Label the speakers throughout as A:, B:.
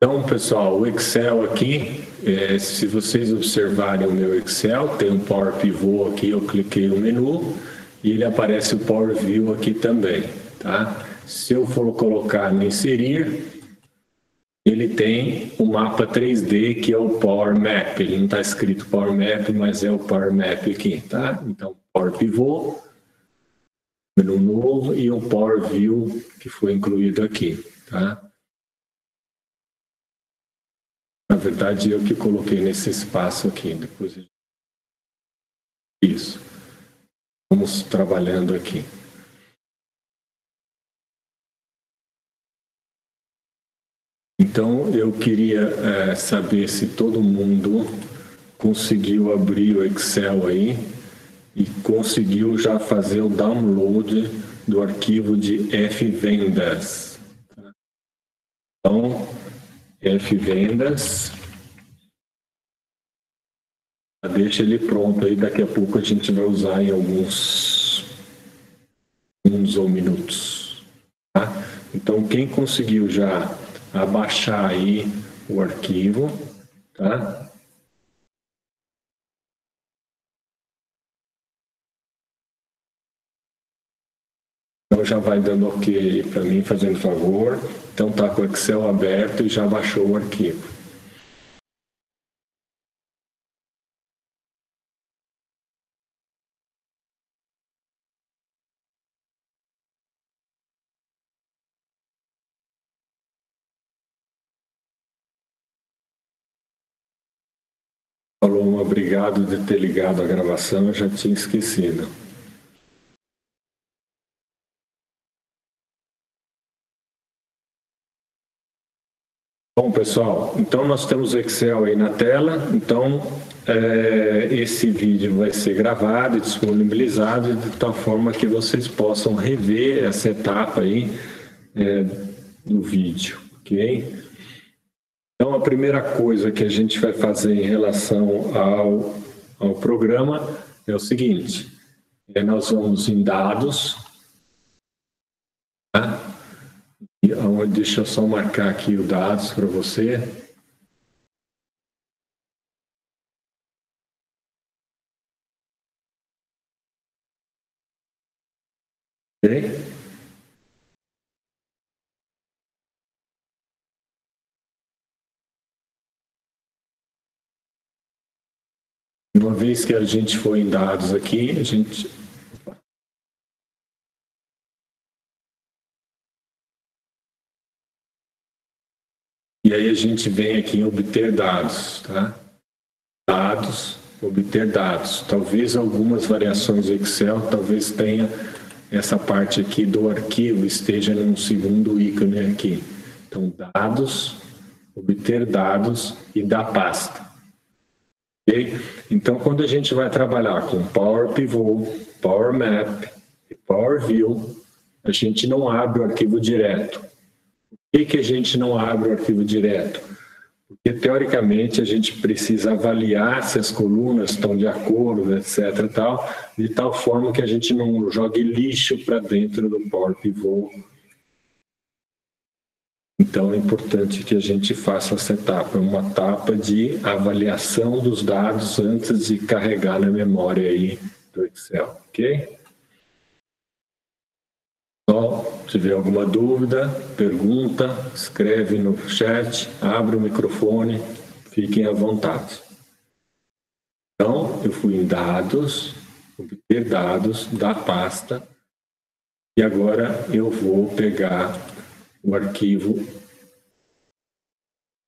A: Então, pessoal, o Excel aqui, se vocês observarem o meu Excel, tem um Power Pivot aqui, eu cliquei no menu e ele aparece o Power View aqui também, tá? Se eu for colocar no inserir, ele tem o mapa 3D, que é o Power Map. Ele não está escrito Power Map, mas é o Power Map aqui, tá? Então, Power Pivot, menu novo e o Power View que foi incluído aqui, tá? Na verdade, eu que coloquei nesse espaço aqui. Depois isso. Vamos trabalhando aqui. Então, eu queria saber se todo mundo conseguiu abrir o Excel aí e conseguiu já fazer o download do arquivo de Fvendas. Então, Fvendas, deixa ele pronto aí, daqui a pouco a gente vai usar em alguns segundos ou minutos. Tá? Então, quem conseguiu já abaixar aí o arquivo, tá? Então já vai dando ok para mim, fazendo favor. Então tá com o Excel aberto e já baixou o arquivo. Falou um obrigado de ter ligado a gravação, eu já tinha esquecido. Bom, pessoal, então nós temos o Excel aí na tela, então esse vídeo vai ser gravado e disponibilizado de tal forma que vocês possam rever essa etapa aí no vídeo, ok? Então, a primeira coisa que a gente vai fazer em relação ao programa é o seguinte, nós vamos em dados, tá? Deixa eu só marcar aqui os dados para você. Ok? Uma vez que a gente for em dados aqui, a gente... E aí a gente vem aqui em obter dados, tá? Dados, obter dados. Talvez algumas variações do Excel, talvez tenha essa parte aqui do arquivo esteja num segundo ícone aqui. Então, dados, obter dados e da pasta. Okay? Então, quando a gente vai trabalhar com Power Pivot, Power Map e Power View, a gente não abre o arquivo direto. Por que a gente não abre o arquivo direto? Porque, teoricamente, a gente precisa avaliar se as colunas estão de acordo, etc. Tal, de tal forma que a gente não jogue lixo para dentro do Power Pivot. Então, é importante que a gente faça essa etapa, uma etapa de avaliação dos dados antes de carregar na memória aí do Excel, ok? Então, se tiver alguma dúvida, pergunta, escreve no chat, abre o microfone, fiquem à vontade. Então, eu fui em dados, obter dados da pasta, e agora eu vou pegar o arquivo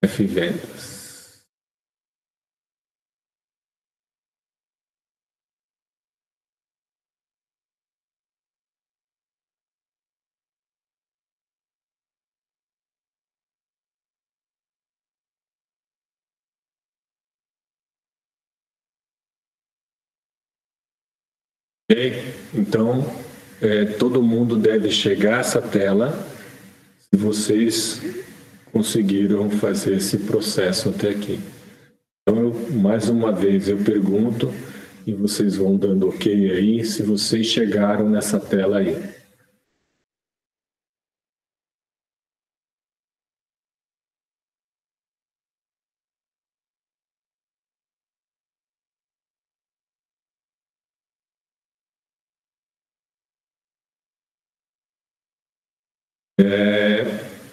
A: Fvendas. Então, todo mundo deve chegar a essa tela se vocês conseguiram fazer esse processo até aqui. Então, mais uma vez, eu pergunto e vocês vão dando ok aí se vocês chegaram nessa tela aí.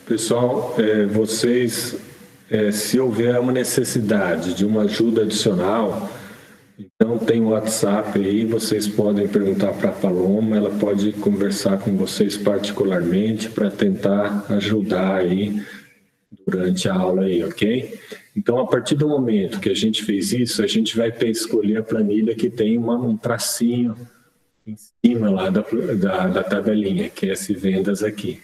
A: Pessoal, vocês, se houver uma necessidade de uma ajuda adicional, então tem o WhatsApp aí, vocês podem perguntar para a Paloma, ela pode conversar com vocês particularmente para tentar ajudar aí durante a aula aí, ok? Então, a partir do momento que a gente fez isso, a gente vai escolher a planilha que tem um tracinho em cima lá da tabelinha, que é esse vendas aqui.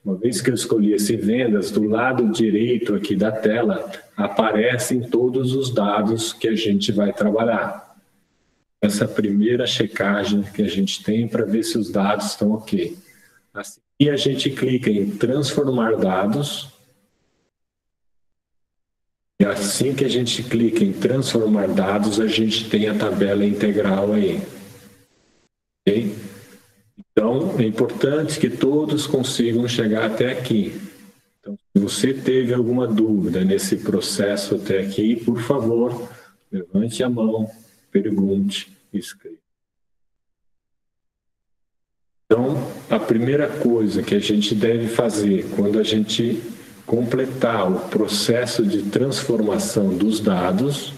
A: Uma vez que eu escolhi esse vendas, do lado direito aqui da tela, aparecem todos os dados que a gente vai trabalhar. Essa primeira checagem que a gente tem para ver se os dados estão ok. Assim que a gente clica em transformar dados, e assim que a gente clica em transformar dados, a gente tem a tabela integral aí. Ok? Então, é importante que todos consigam chegar até aqui. Então, se você teve alguma dúvida nesse processo até aqui, por favor, levante a mão, pergunte e escreva. Então, a primeira coisa que a gente deve fazer quando a gente completar o processo de transformação dos dados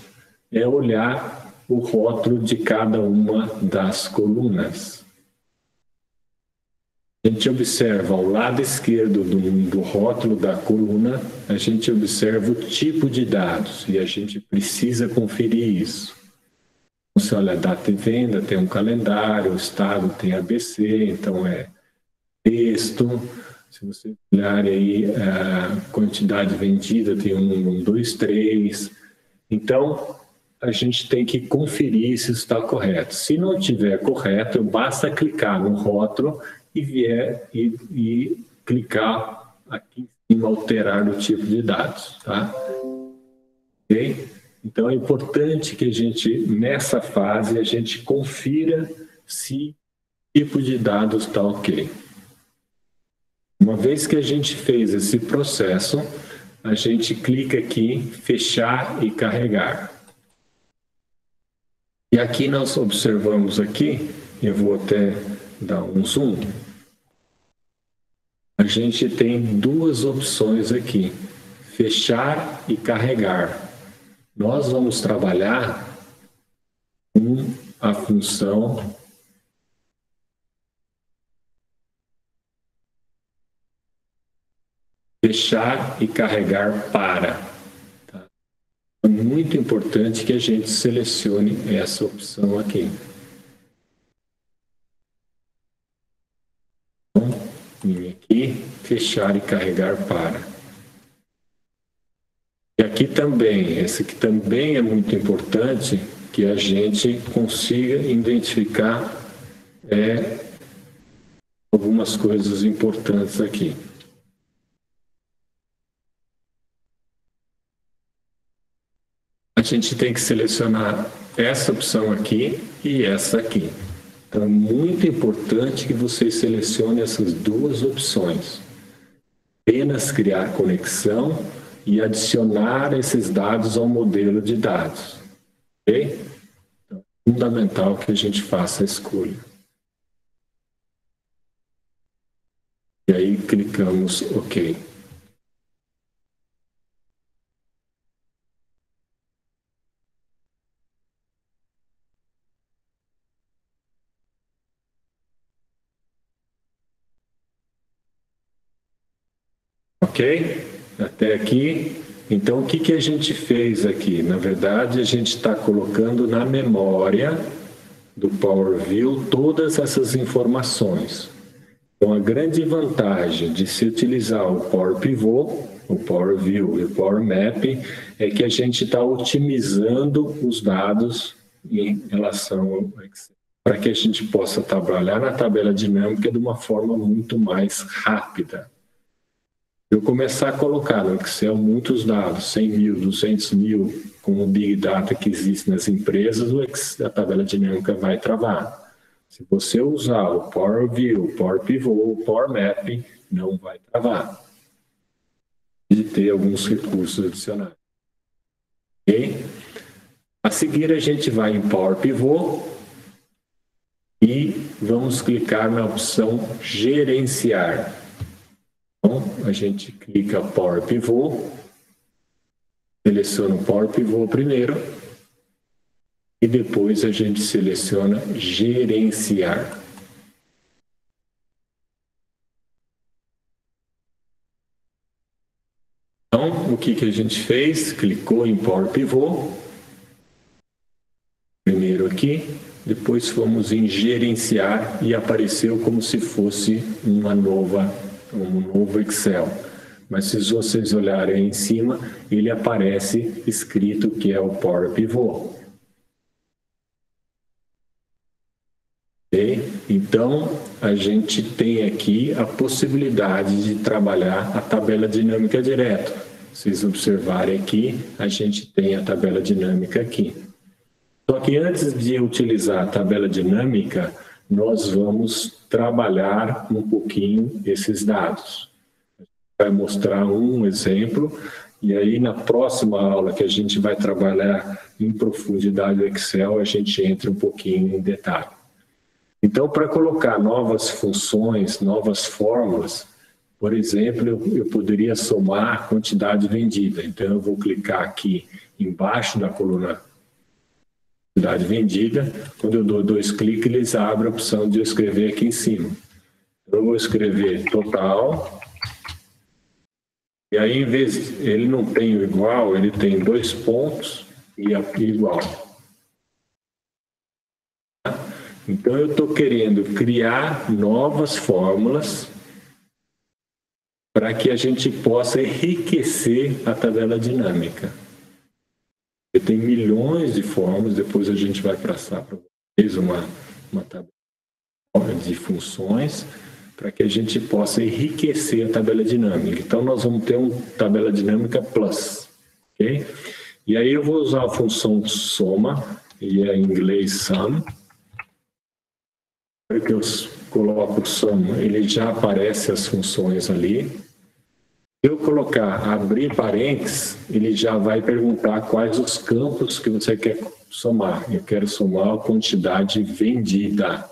A: é olhar o rótulo de cada uma das colunas. A gente observa ao lado esquerdo do rótulo da coluna, a gente observa o tipo de dados e a gente precisa conferir isso. Você olha a data de venda, tem um calendário, o estado tem ABC, então é texto. Se você olhar aí a quantidade vendida, tem 1, 2, 3. Então, a gente tem que conferir se está correto. Se não estiver correto, basta clicar no rótulo e clicar aqui em cima, alterar o tipo de dados, tá? Ok? Então, é importante que a gente, nessa fase, a gente confira se o tipo de dados está ok. Uma vez que a gente fez esse processo, a gente clica aqui em fechar e carregar. E aqui nós observamos aqui, eu vou até dar um zoom, a gente tem duas opções aqui, fechar e carregar. Nós vamos trabalhar com a função fechar e carregar para. Tá? É muito importante que a gente selecione essa opção aqui. Então, vim aqui, fechar e carregar para. E aqui também, esse aqui também é muito importante que a gente consiga identificar algumas coisas importantes aqui. A gente tem que selecionar essa opção aqui e essa aqui. Então, é muito importante que vocês selecionem essas duas opções. Apenas criar conexão e adicionar esses dados ao modelo de dados. Ok? Então, é fundamental que a gente faça a escolha. E aí, clicamos OK. Ok? Até aqui. Então, o que a gente fez aqui? Na verdade, a gente está colocando na memória do Power View todas essas informações. Então, a grande vantagem de se utilizar o Power Pivot, o Power View e o Power Map é que a gente está otimizando os dados em relação ao Excel, para que a gente possa trabalhar na tabela dinâmica de uma forma muito mais rápida. Eu começar a colocar no Excel muitos dados, 100 mil, 200 mil, com o Big Data que existe nas empresas, a tabela dinâmica vai travar. Se você usar o Power View, o Power Pivot, o Power Map, não vai travar. E ter alguns recursos adicionais. Ok? A seguir, a gente vai em Power Pivot. e vamos clicar na opção gerenciar. Então, a gente clica Power Pivot, seleciona o Power Pivot primeiro e depois a gente seleciona gerenciar. Então, o que a gente fez? Clicou em Power Pivot, primeiro aqui, depois fomos em gerenciar e apareceu como se fosse um novo Excel. Mas se vocês olharem aí em cima, ele aparece escrito que é o Power Pivot. Okay? Então, a gente tem aqui a possibilidade de trabalhar a tabela dinâmica direto. Se vocês observarem aqui, a gente tem a tabela dinâmica aqui. Só que antes de utilizar a tabela dinâmica, nós vamos trabalhar um pouquinho esses dados. Vai mostrar um exemplo, e aí na próxima aula que a gente vai trabalhar em profundidade o Excel, a gente entra um pouquinho em detalhe. Então, para colocar novas funções, novas fórmulas, por exemplo, eu poderia somar a quantidade vendida. Então, eu vou clicar aqui embaixo da coluna quantidade vendida. Quando eu dou 2 cliques, eles abrem a opção de eu escrever aqui em cima. Eu vou escrever total. E aí, em vez, ele não tem o igual, ele tem 2 pontos e igual. Então, eu estou querendo criar novas fórmulas para que a gente possa enriquecer a tabela dinâmica. Tem milhões de fórmulas, depois a gente vai passar para vocês uma tabela de funções para que a gente possa enriquecer a tabela dinâmica. Então, nós vamos ter uma tabela dinâmica plus, ok? E aí eu vou usar a função de soma, e é em inglês sum. Para que eu coloco o sum, ele já aparece as funções ali. Se eu colocar abrir parênteses, ele já vai perguntar quais os campos que você quer somar. Eu quero somar a quantidade vendida.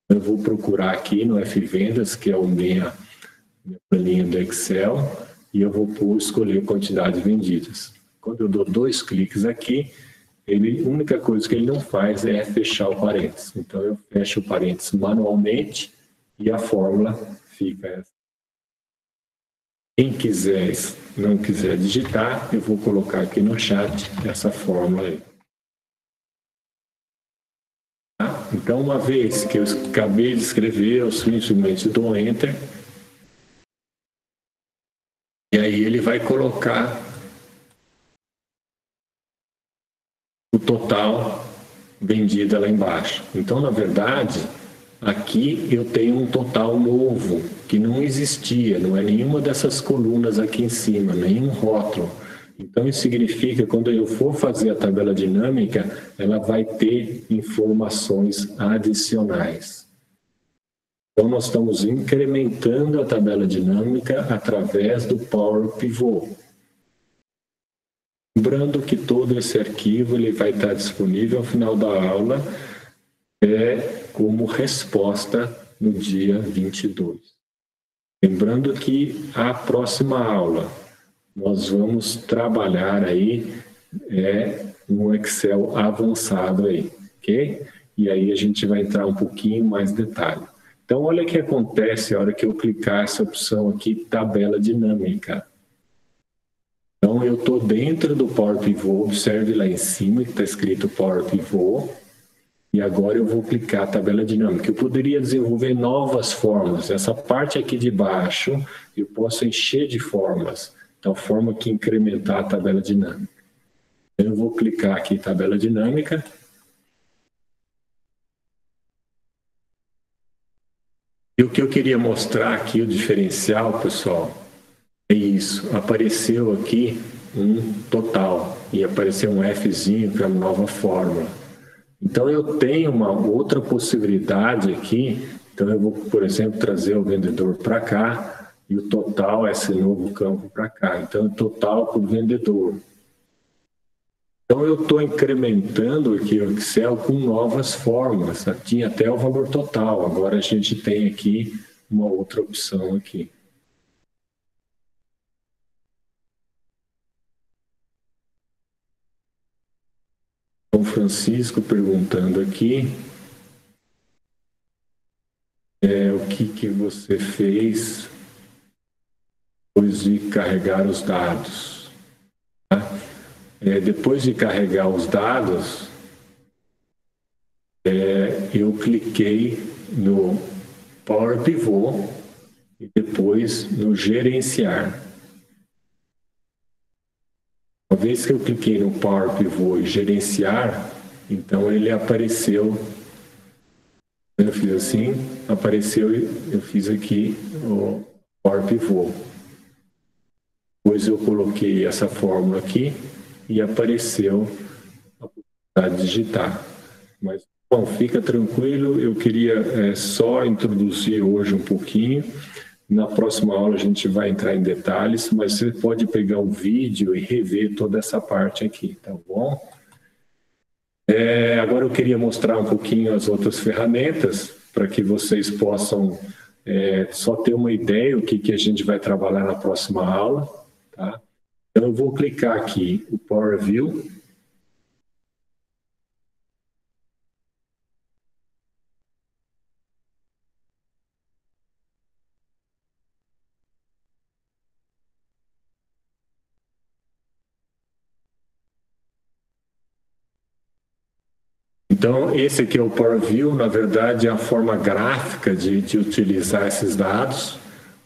A: Eu vou procurar aqui no F-Vendas, que é a minha planilha do Excel, e eu vou escolher quantidades vendidas. Quando eu dou 2 cliques aqui, a única coisa que ele não faz é fechar o parênteses. Então, eu fecho o parênteses manualmente e a fórmula fica essa. Quem não quiser digitar, eu vou colocar aqui no chat essa fórmula aí. Tá? Então, uma vez que eu acabei de escrever, eu simplesmente dou Enter. E aí ele vai colocar o total vendida lá embaixo. Então, na verdade, aqui eu tenho um total novo, que não existia, não é nenhuma dessas colunas aqui em cima, nenhum rótulo. Então, isso significa que quando eu for fazer a tabela dinâmica, ela vai ter informações adicionais. Então, nós estamos incrementando a tabela dinâmica através do Power Pivot. Lembrando que todo esse arquivo ele vai estar disponível ao final da aula como resposta no dia 22. Lembrando que a próxima aula nós vamos trabalhar aí um Excel avançado aí, ok? E aí a gente vai entrar um pouquinho mais detalhe. Então, olha o que acontece a hora que eu clicar essa opção aqui, tabela dinâmica. Então, eu estou dentro do Power Pivot, observe lá em cima que está escrito Power Pivot, e agora eu vou clicar tabela dinâmica. Eu poderia desenvolver novas fórmulas. Essa parte aqui de baixo, eu posso encher de fórmulas, então forma que incrementar a tabela dinâmica. Eu vou clicar aqui tabela dinâmica. E o que eu queria mostrar aqui, o diferencial, pessoal, é isso. Apareceu aqui um total e apareceu um Fzinho para a nova fórmula. Então, eu tenho uma outra possibilidade aqui. Então, eu vou, por exemplo, trazer o vendedor para cá e o total, esse novo campo para cá. Então, o total para o vendedor. Então, eu estou incrementando aqui o Excel com novas fórmulas. Tinha até o valor total. Agora a gente tem aqui uma outra opção aqui. São Francisco perguntando aqui o que você fez depois de carregar os dados. Tá? Depois de carregar os dados, eu cliquei no Power Pivot e depois no Gerenciar. Uma vez que eu cliquei no Power Pivot e Gerenciar, então ele apareceu. Eu fiz assim, apareceu, eu fiz aqui o Power Pivot. Depois eu coloquei essa fórmula aqui e apareceu a possibilidade de digitar. Mas, bom, fica tranquilo, eu queria só introduzir hoje um pouquinho. Na próxima aula a gente vai entrar em detalhes, mas você pode pegar o vídeo e rever toda essa parte aqui, tá bom? Agora eu queria mostrar um pouquinho as outras ferramentas para que vocês possam só ter uma ideia do que a gente vai trabalhar na próxima aula. Tá? Então eu vou clicar aqui o Power View. Então, esse aqui é o Power View, na verdade, é a forma gráfica de utilizar esses dados.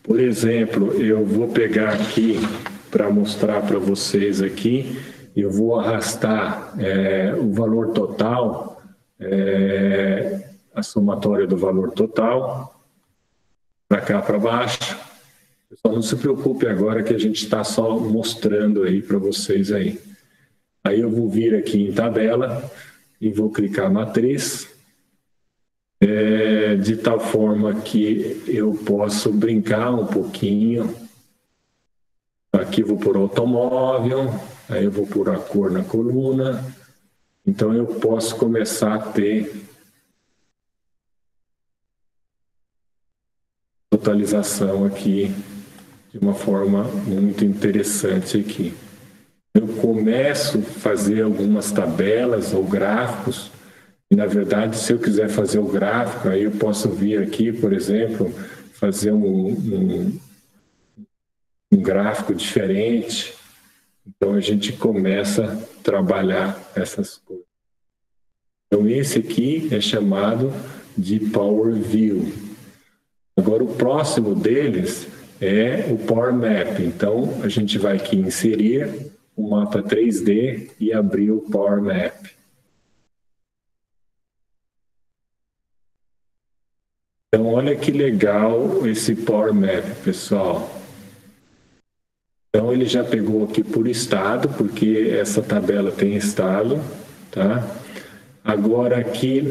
A: Por exemplo, eu vou pegar aqui para mostrar para vocês aqui, eu vou arrastar o valor total, a somatória do valor total, para cá para baixo. Pessoal, não se preocupe agora que a gente está só mostrando aí para vocês aí. Aí eu vou vir aqui em tabela e vou clicar matriz, de tal forma que eu posso brincar um pouquinho. Aqui eu vou por automóvel, aí eu vou por a cor na coluna. Então eu posso começar a ter totalização aqui de uma forma muito interessante aqui. Eu começo a fazer algumas tabelas ou gráficos, e na verdade, se eu quiser fazer o gráfico, aí eu posso vir aqui, por exemplo, fazer um gráfico diferente. Então a gente começa a trabalhar essas coisas. Então esse aqui é chamado de Power View. Agora o próximo deles é o Power Map. Então a gente vai aqui inserir o mapa 3D e abrir o Power Map. Então, olha que legal esse Power Map, pessoal. Então, ele já pegou aqui por estado, porque essa tabela tem estado, tá? Agora, aqui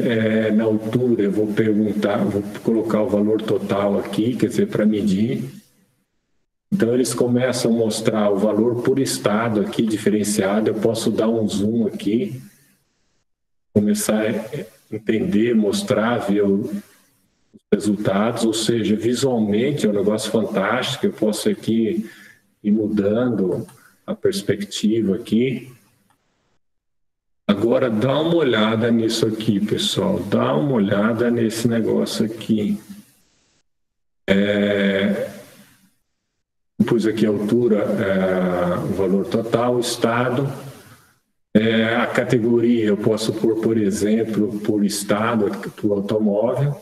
A: na altura, eu vou vou colocar o valor total aqui, quer dizer, para medir. Então, eles começam a mostrar o valor por estado aqui, diferenciado. Eu posso dar um zoom aqui, começar a entender, mostrar, ver os resultados. Ou seja, visualmente é um negócio fantástico. Eu posso aqui ir mudando a perspectiva aqui. Agora, dá uma olhada nisso aqui, pessoal. Dá uma olhada nesse negócio aqui. Pus aqui a altura, o valor total, o estado, a categoria eu posso pôr, por exemplo, por estado, por automóvel.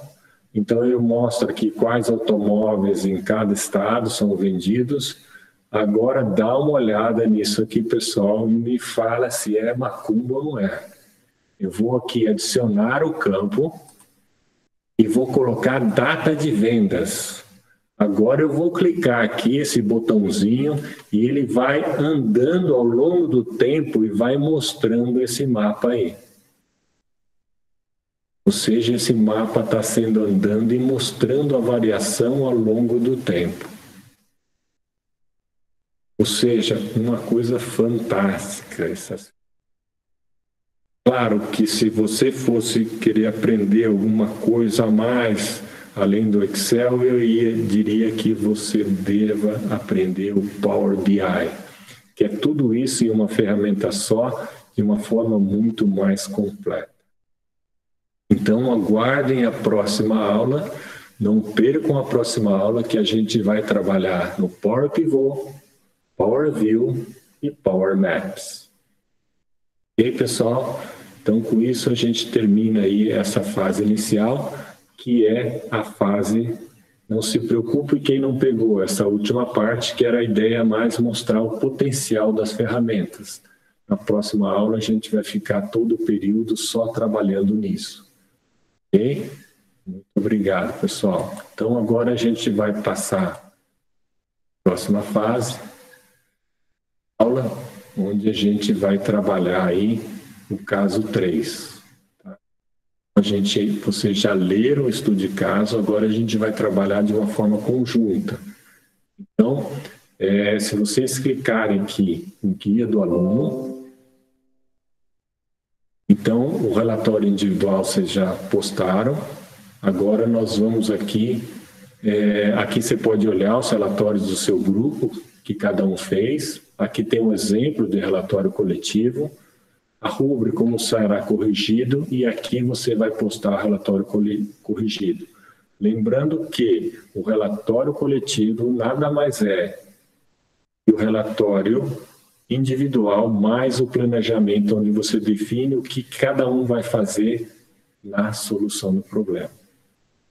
A: Então eu mostro aqui quais automóveis em cada estado são vendidos. Agora dá uma olhada nisso aqui, pessoal, e me fala se é macumba ou não é. Eu vou aqui adicionar o campo e vou colocar data de vendas. Agora eu vou clicar aqui, esse botãozinho, e ele vai andando ao longo do tempo e vai mostrando esse mapa aí. Ou seja, esse mapa está sendo andando e mostrando a variação ao longo do tempo. Ou seja, uma coisa fantástica. Claro que se você fosse querer aprender alguma coisa a mais, além do Excel, diria que você deva aprender o Power BI, que é tudo isso em uma ferramenta só, de uma forma muito mais completa. Então, aguardem a próxima aula, não percam a próxima aula, que a gente vai trabalhar no Power Pivot, Power View e Power Maps. Ok, pessoal? Então, com isso, a gente termina aí essa fase inicial, que é a fase, não se preocupe quem não pegou essa última parte, que era a ideia mais mostrar o potencial das ferramentas. Na próxima aula, a gente vai ficar todo o período só trabalhando nisso. Ok? Muito obrigado, pessoal. Então, agora a gente vai passar a próxima fase, aula, onde a gente vai trabalhar aí o caso 3. Tá? Vocês já leram o estudo de caso, agora a gente vai trabalhar de uma forma conjunta. Então, se vocês clicarem aqui no guia do aluno, então o relatório individual vocês já postaram, agora nós vamos aqui, aqui você pode olhar os relatórios do seu grupo, que cada um fez, aqui tem um exemplo de relatório coletivo, a rúbrica como será corrigido, e aqui você vai postar o relatório corrigido. Lembrando que o relatório coletivo nada mais é que o relatório individual mais o planejamento, onde você define o que cada um vai fazer na solução do problema.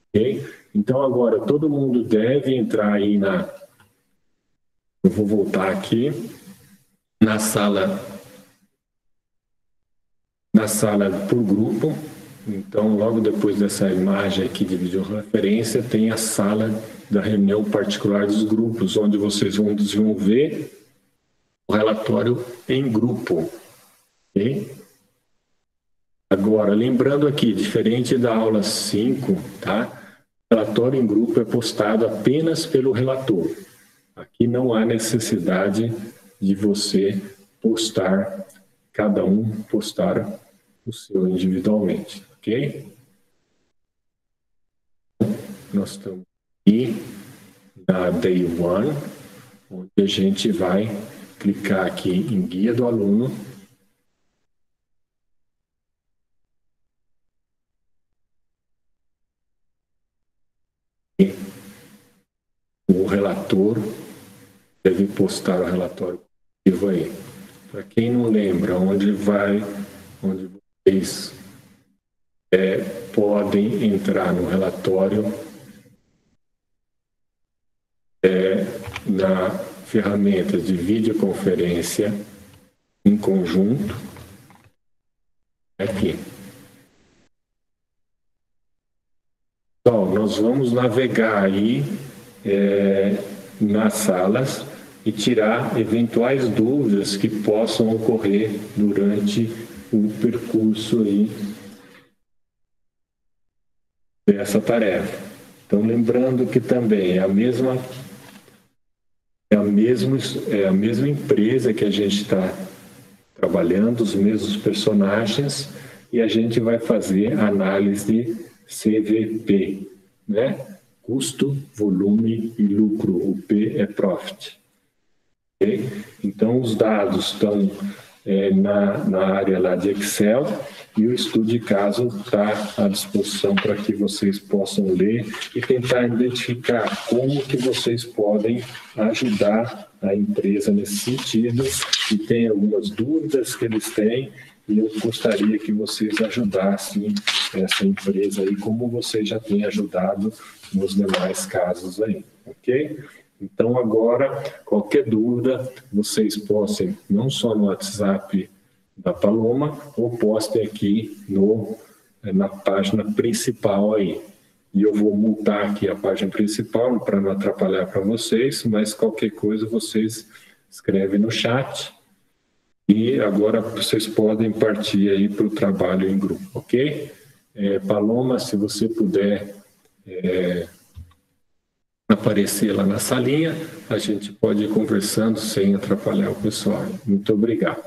A: Ok? Então, agora, todo mundo deve entrar aí eu vou voltar aqui, na sala por grupo. Então, logo depois dessa imagem aqui de videoreferência, tem a sala da reunião particular dos grupos, onde vocês vão desenvolver o relatório em grupo. Ok? Agora, lembrando aqui, diferente da aula 5, tá? O relatório em grupo é postado apenas pelo relator. Aqui não há necessidade de você postar, cada um postar o seu individualmente, ok? Nós estamos aqui na Day 1, onde a gente vai clicar aqui em Guia do Aluno. E o relator deve postar o relatório aí. Para quem não lembra, onde vocês podem entrar no relatório na ferramenta de videoconferência em conjunto, aqui. Então, nós vamos navegar aí nas salas e tirar eventuais dúvidas que possam ocorrer durante o percurso aí dessa tarefa. Então, lembrando que também é a mesma empresa que a gente está trabalhando, os mesmos personagens, e a gente vai fazer análise de CVP, né? Custo, volume e lucro. O P é profit. Okay? Então, os dados estão na área lá de Excel, e o estudo de caso está à disposição para que vocês possam ler e tentar identificar como que vocês podem ajudar a empresa nesse sentido, e tem algumas dúvidas que eles têm, e eu gostaria que vocês ajudassem essa empresa aí, como vocês já têm ajudado nos demais casos aí, ok? Então, agora, qualquer dúvida, vocês postem não só no WhatsApp da Paloma, ou postem aqui na página principal aí. E eu vou multar aqui a página principal para não atrapalhar para vocês, mas qualquer coisa vocês escrevem no chat. E agora vocês podem partir aí para o trabalho em grupo, ok? Paloma, se você puder aparecer lá na salinha, a gente pode ir conversando sem atrapalhar o pessoal. Muito obrigado.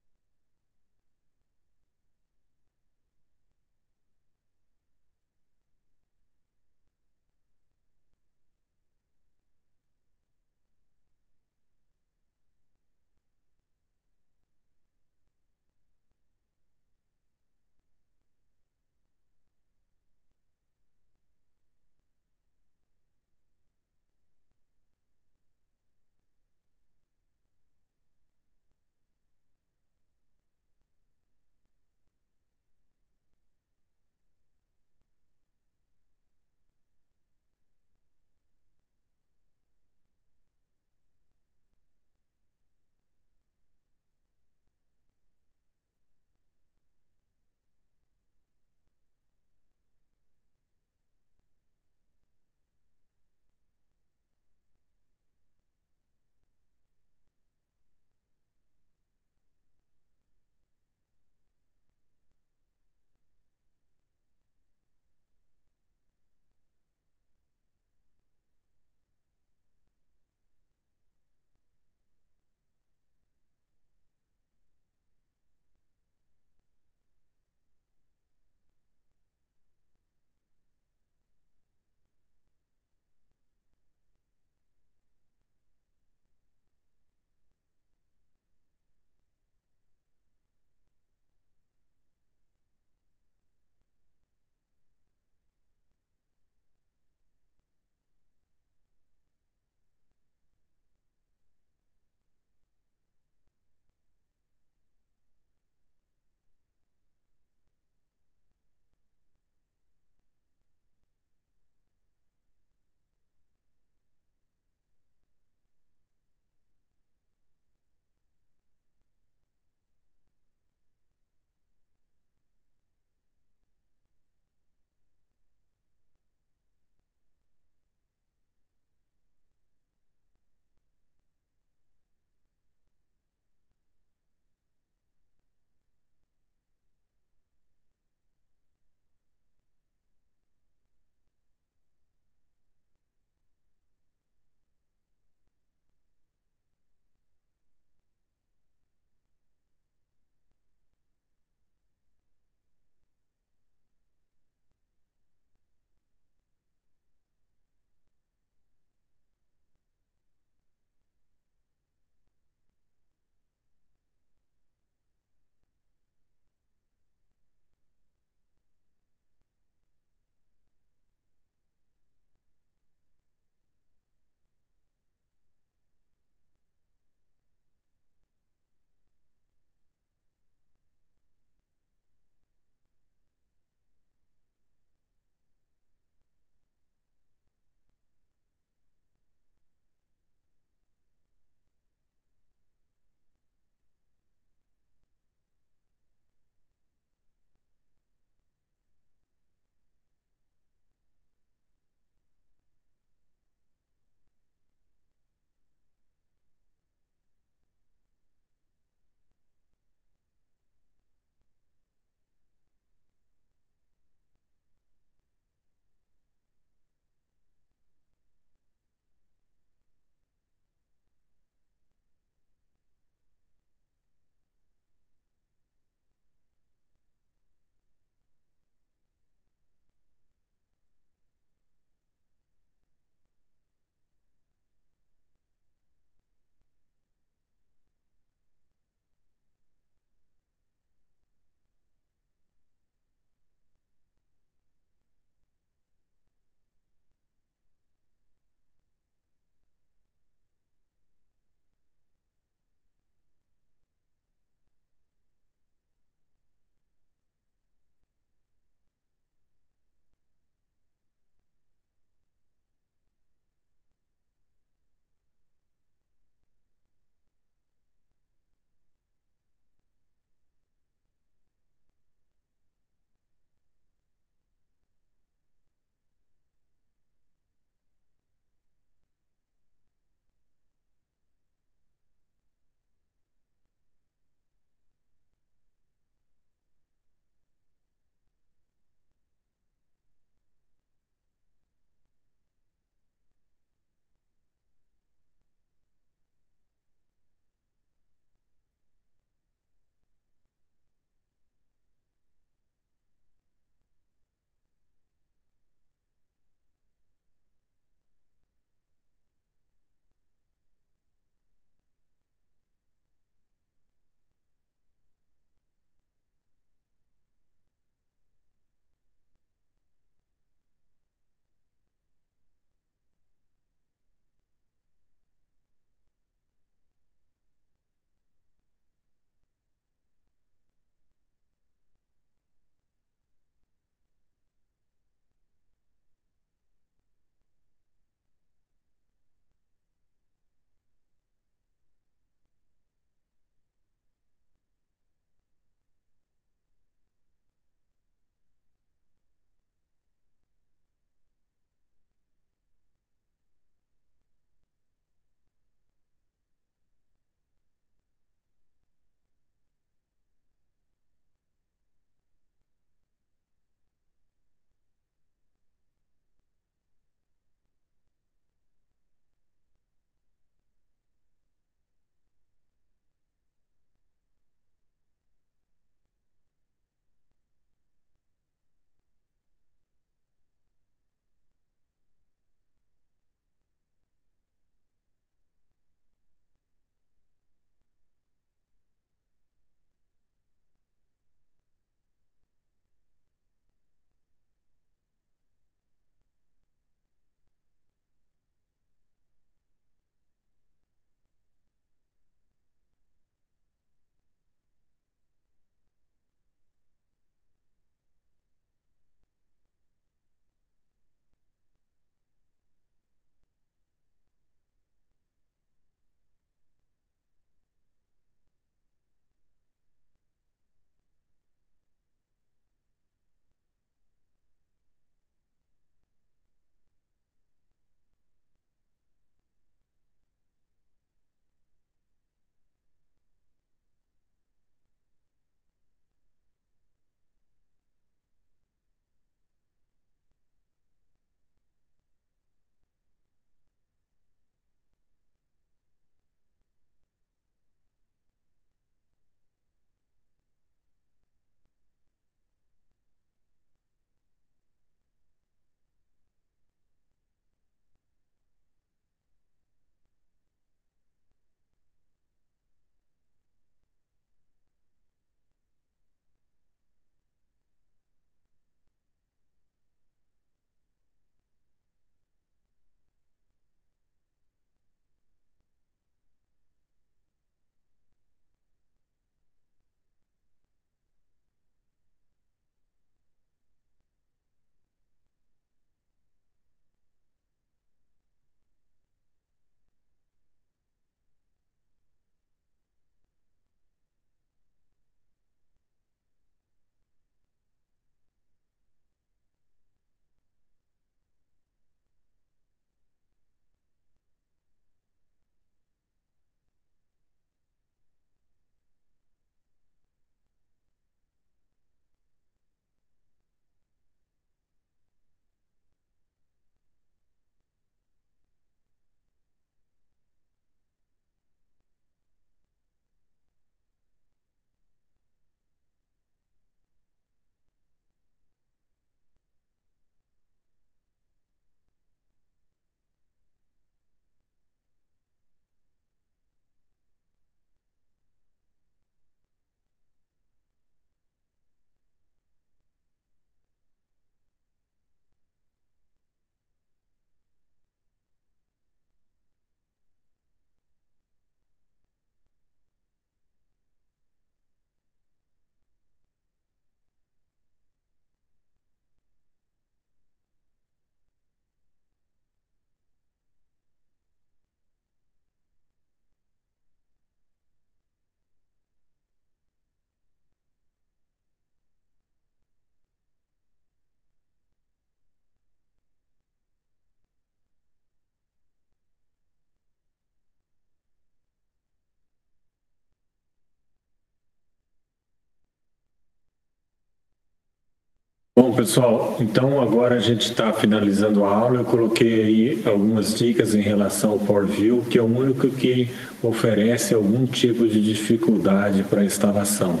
A: pessoal, então agora a gente está finalizando a aula. Eu coloquei aí algumas dicas em relação ao PowerView, que é o único que oferece algum tipo de dificuldade para a instalação.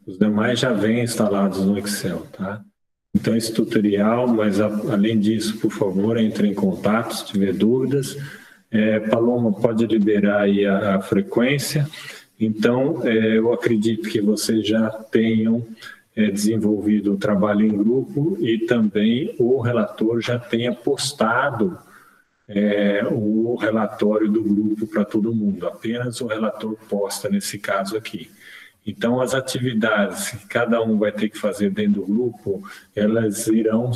A: Os demais já vêm instalados no Excel, tá? Então, esse tutorial, mas além disso, por favor, entre em contato se tiver dúvidas. Paloma, pode liberar aí a frequência. Então, eu acredito que vocês já tenham desenvolvido o trabalho em grupo e também o relator já tenha postado o relatório do grupo para todo mundo. Apenas o relator posta nesse caso aqui. Então, as atividades que cada um vai ter que fazer dentro do grupo, elas irão,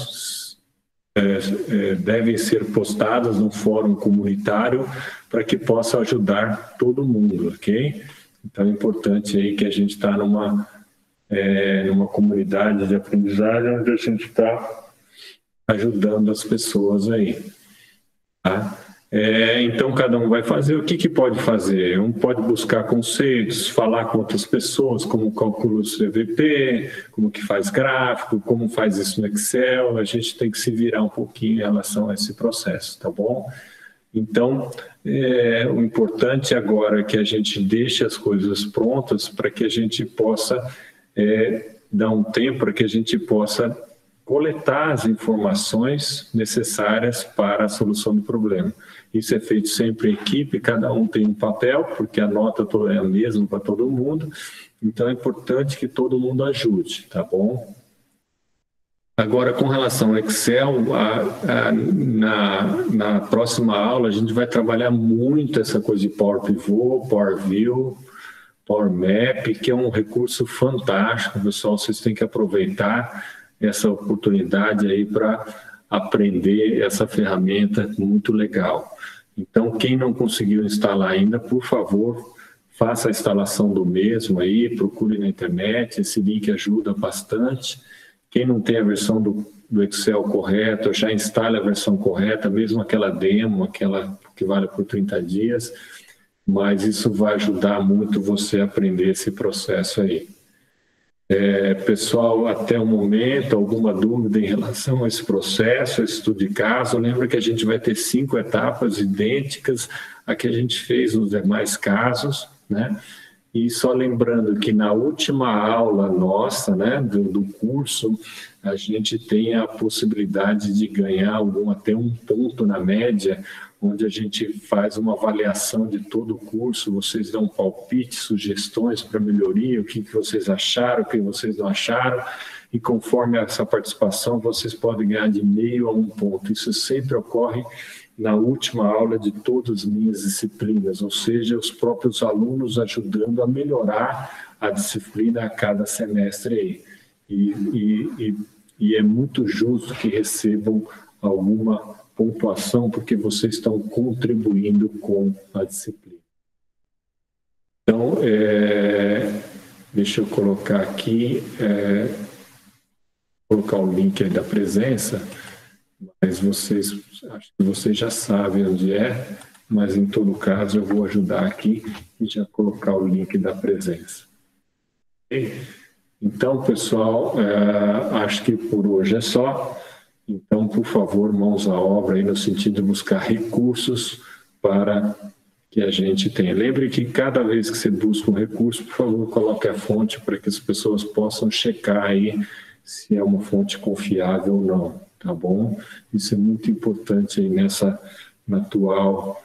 A: devem ser postadas no fórum comunitário para que possa ajudar todo mundo, ok? Então, é importante aí que a gente está numa comunidade de aprendizagem onde a gente está ajudando as pessoas aí, tá? Então, cada um vai fazer o que pode fazer. Um pode buscar conceitos, falar com outras pessoas, como calcula o CVP, como que faz gráfico, como faz isso no Excel. A gente tem que se virar um pouquinho em relação a esse processo, tá bom? Então, o importante agora é que a gente deixe as coisas prontas para que a gente possa dar um tempo para que a gente possa coletar as informações necessárias para a solução do problema. Isso é feito sempre em equipe, cada um tem um papel, porque a nota é a mesma para todo mundo, então é importante que todo mundo ajude, tá bom? Agora, com relação ao Excel, na próxima aula a gente vai trabalhar muito essa coisa de Power Pivot, Power View, Power Map, que é um recurso fantástico, pessoal, vocês têm que aproveitar essa oportunidade aí para aprender essa ferramenta muito legal. Então, quem não conseguiu instalar ainda, por favor, faça a instalação do mesmo aí, procure na internet, esse link ajuda bastante. Quem não tem a versão do Excel correta, já instale a versão correta, mesmo aquela demo, aquela que vale por 30 dias, mas isso vai ajudar muito você a aprender esse processo aí. Pessoal, até o momento, alguma dúvida em relação a esse processo, esse estudo de caso? Lembra que a gente vai ter 5 etapas idênticas a que a gente fez nos demais casos, né? E só lembrando que na última aula nossa, né, do curso, a gente tem a possibilidade de ganhar até um ponto na média, onde a gente faz uma avaliação de todo o curso, vocês dão palpite, sugestões para melhoria, o que vocês acharam, o que vocês não acharam, e conforme essa participação, vocês podem ganhar de meio a 1 ponto. Isso sempre ocorre na última aula de todas as minhas disciplinas, ou seja, os próprios alunos ajudando a melhorar a disciplina a cada semestre aí. E é muito justo que recebam alguma pontuação, porque vocês estão contribuindo com a disciplina. Então, deixa eu colocar aqui, colocar o link aí da presença, mas acho que vocês já sabem onde é, mas em todo caso eu vou ajudar aqui e já colocar o link da presença. Okay? Então, pessoal, acho que por hoje é só. Então, por favor, mãos à obra aí no sentido de buscar recursos para que a gente tenha. Lembre que cada vez que você busca um recurso, por favor, coloque a fonte para que as pessoas possam checar aí se é uma fonte confiável ou não, tá bom? Isso é muito importante aí na atual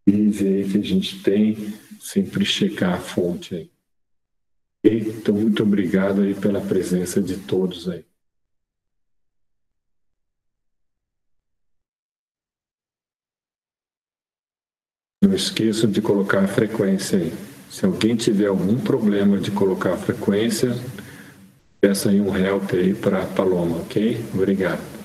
A: crise aí que a gente tem, sempre checar a fonte aí. Okay? Então, muito obrigado aí pela presença de todos aí. Não esqueçam de colocar a frequência aí. Se alguém tiver algum problema de colocar a frequência, peça aí um help aí para a Paloma, ok? Obrigado.